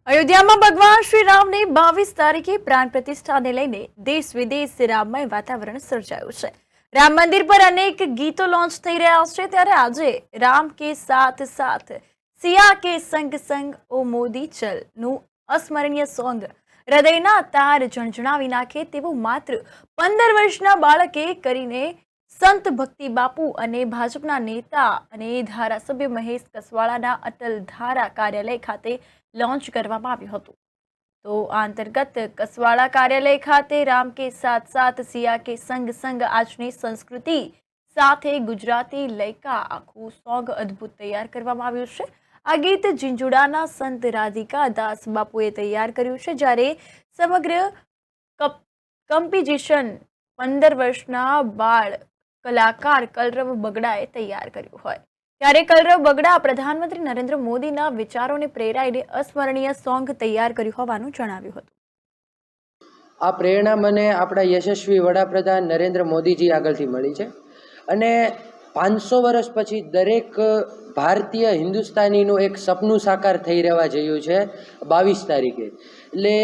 અયોધ્યામાં ભગવાન શ્રી રામની 22 તારીખે પ્રાણ પ્રતિષ્ઠાને લઈને દેશ વિદેશ રામમય વાતાવરણ સર્જાયું છે। રામ મંદિર પર અનેક ગીતો લોન્ચ થઈ રહ્યા છે, ત્યારે આજે રામ કે સાથ સાથ સિયા કે સંગ સંગ ઓ મોદી ચલ નું અસ્મરણીય સોંગ હૃદયના તાર ઝણઝણાવી નાખે તેવું માત્ર 15 વર્ષના બાળકે કરીને સંત ભક્તિ બાપુ અને ભાજપના નેતા અને ધારાસભ્ય મહેશ કસવાળાના અટલ ધારા કાર્યાલય ખાતે લોન્ચ કરવામાં આવ્યું હતું। તો આ અંતર્ગત કસવાળા કાર્યાલય ખાતે રામ કે સાથ સાથ સિયા કે સંગ સંગ આજની સંસ્કૃતિ સાથે ગુજરાતી લયકા આખું સોંગ અદ્ભુત તૈયાર કરવામાં આવ્યું છે। આ ગીત ઝીંઝુડાના સંત રાધિકા દાસ બાપુએ તૈયાર કર્યું છે, જ્યારે સમગ્ર કમ્પોઝિશન 15 વર્ષના બાળ કલાકાર કલરવ બગડાએ તૈયાર કર્યું હોય, ત્યારે કલરવ બગડા પ્રધાનમંત્રી નરેન્દ્ર મોદીના વિચારોને પ્રેરાઈને અસ્મરણીય સોંગ તૈયાર કર્યું હોવાનું જણાવ્યું હતું। આ પ્રેરણા મને આપણા યશસ્વી વડાપ્રધાન નરેન્દ્ર મોદીજી આગળથી મળી છે અને 500 વર્ષ પછી દરેક ભારતીય હિન્દુસ્તાનીનું એક સપનું સાકાર થઈ રહેવા જયું છે 22 તારીખે। એટલે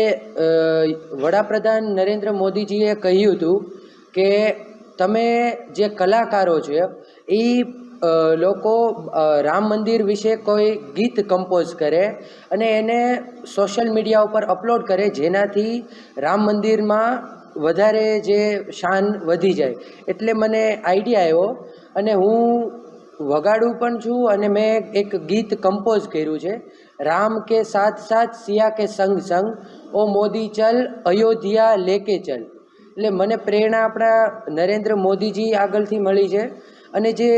વડાપ્રધાન નરેન્દ્ર મોદીજીએ કહ્યું હતું કે તમે જે કલાકારો છે એ લોકો રામ મંદિર વિશે કોઈ ગીત કમ્પોઝ કરે અને એને સોશિયલ મીડિયા ઉપર અપલોડ કરે, જેનાથી રામ મંદિરમાં વધારે જે શાન વધી જાય। એટલે મને આઈડિયા આવ્યો અને હું વગાડું પણ છું અને મેં એક ગીત કમ્પોઝ કર્યું છે, રામ કે સાથ સાથ સિયા કે સંગ સંગ ઓ મોદી ચલ અયોધ્યા લેકે ચલ। એટલે મને પ્રેરણા આપણા નરેન્દ્ર મોદીજી આગળથી મળી છે અને જે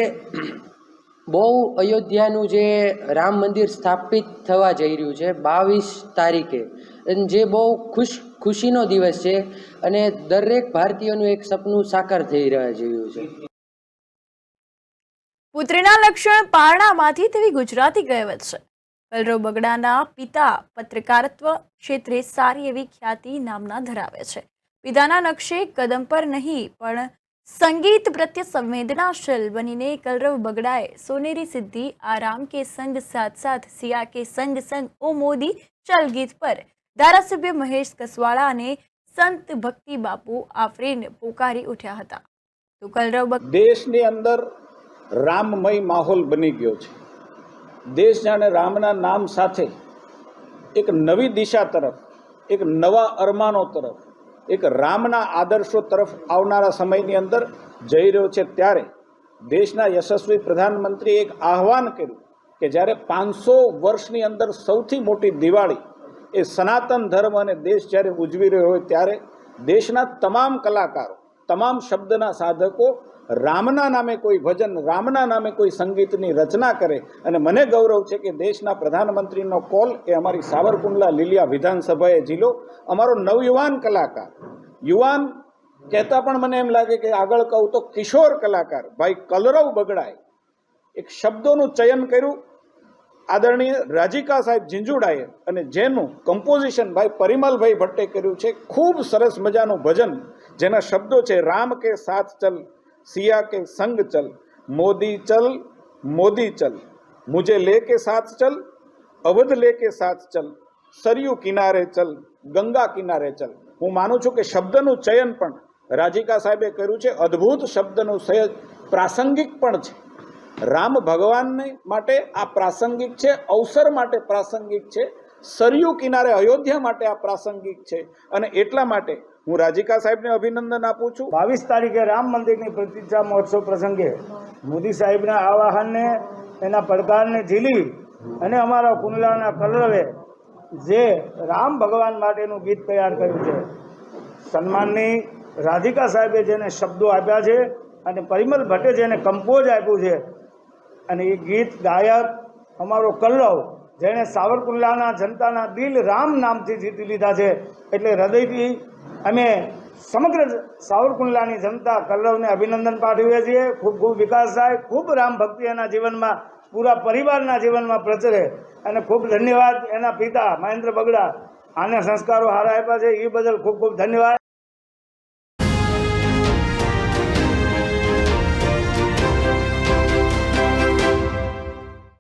બહુ અયોધ્યાનું જે રામ મંદિર સ્થાપિત થવા જઈ રહ્યું છે 22 તારીખે, જે બહુ ખુશીનો દિવસ છે અને દરેક ભારતીયોનું એક સપનું સાકાર થઈ રહ્યા રહ્યું છે। પુત્રના લક્ષણ પારણામાંથી તેવી ગુજરાતી કહેવત છે। કલરવ બગડાના પિતા પત્રકારત્વ ક્ષેત્રે સારી એવી ખ્યાતિ નામના ધરાવે છે। પિતાના નકશે કદમ પર નહીં પણ સંગીત પ્રત્યે સંવેદનાશીલ બનીને કલરવ બગડાએ સોનેરી સિદ્ધિ આ રામ કે સંગ સાથ સાથ સિયા કે સંગ સંગ ઓ મોદી ચલ ગીત પર ધારાસભ્ય મહેશ કસવાળા અને સંત ભક્તિ બાપુ આફરીન પોકારી ઉઠ્યા હતા। તો કલરવ દેશની અંદર રામમય માહોલ બની ગયો છે। દેશ જાણે રામના નામ સાથે એક નવી દિશા તરફ, એક નવા અરમાનો તરફ, એક રામના આદર્શો તરફ આવનારા સમયની અંદર જઈ રહ્યો છે। ત્યારે દેશના યશસ્વી પ્રધાનમંત્રીએ એક આહ્વાન કર્યું કે જ્યારે 500 વર્ષની અંદર સૌથી મોટી દિવાળી એ સનાતન ધર્મ અને દેશ જ્યારે ઉજવી રહ્યો હોય ત્યારે દેશના તમામ કલાકારો, તમામ શબ્દના સાધકો રામના નામે કોઈ ભજન, રામના નામે કોઈ સંગીતની રચના કરે। અને મને ગૌરવ છે કે દેશના પ્રધાનમંત્રીનો કોલ એ અમારી સાવરકુંડલા લીલિયા વિધાનસભાએ જિલ્લો અમારો નવયુવાન કલાકાર, યુવાન કહેતા પણ મને એમ લાગે કે આગળ કહું તો કિશોર કલાકાર ભાઈ કલરવ બગડાએ એક શબ્દોનું ચયન કર્યું આદરણીય રાધિકા સાહેબ ઝીંઝુડાએ, અને જેનું કમ્પોઝિશન ભાઈ પરિમલભાઈ ભટ્ટે કર્યું છે। ખૂબ સરસ મજાનું ભજન જેના શબ્દો છે રામ કે સાથ ચલ સિયા કે સંગ ચલ મોદી ચલ મુझे लेके साथ चल अवध लेके साथ चल सरयू किनारे चल गंगा किनारे चल। હું માનું છું કે શબ્દનું ચયન પણ રાધિકા સાહેબે કર્યું છે, અદ્ભુત શબ્દનું સહેજ પ્રાસંગિક પણ છે। રામ ભગવાનને માટે આ પ્રાસંગિક છે, અવસર માટે પ્રાસંગિક છે, સરયુ કિનારે અયોધ્યા માટે આ પ્રાસંગિક છે અને એટલા માટે હું રાધિકા સાહેબને અભિનંદન આપું છું। 22 તારીખે રામ મંદિરની પ્રતિષ્ઠા મહોત્સવ પ્રસંગે મોદી સાહેબના આહ્વાનને, એના પડકારને ઝીલી અને અમારા કુંડલાના કલરવે જે રામ ભગવાન માટેનું ગીત તૈયાર કર્યું છે, સન્માનની રાધિકા સાહેબે જેને શબ્દો આપ્યા છે અને પરિમલ ભટ્ટે જેને કમ્પોઝ આપ્યું છે, અને એ ગીત ગાયક અમારો કલરવ જેણે સાવરકુંડલાના જનતાના દિલ રામ નામથી જીતી લીધા છે। એટલે હૃદયથી અમે સમગ્ર સાવરકુંડલાની જનતા કલરવને અભિનંદન પાઠવીએ છીએ। ખૂબ ખૂબ વિકાસ થાય, ખૂબ રામ ભક્તિ એના જીવનમાં, પૂરા પરિવારના જીવનમાં પ્રચરે અને ખૂબ ધન્યવાદ એના પિતા મહેન્દ્ર બગડા, આને સંસ્કારો હારા આપ્યા છે એ બદલ ખૂબ ખૂબ ધન્યવાદ।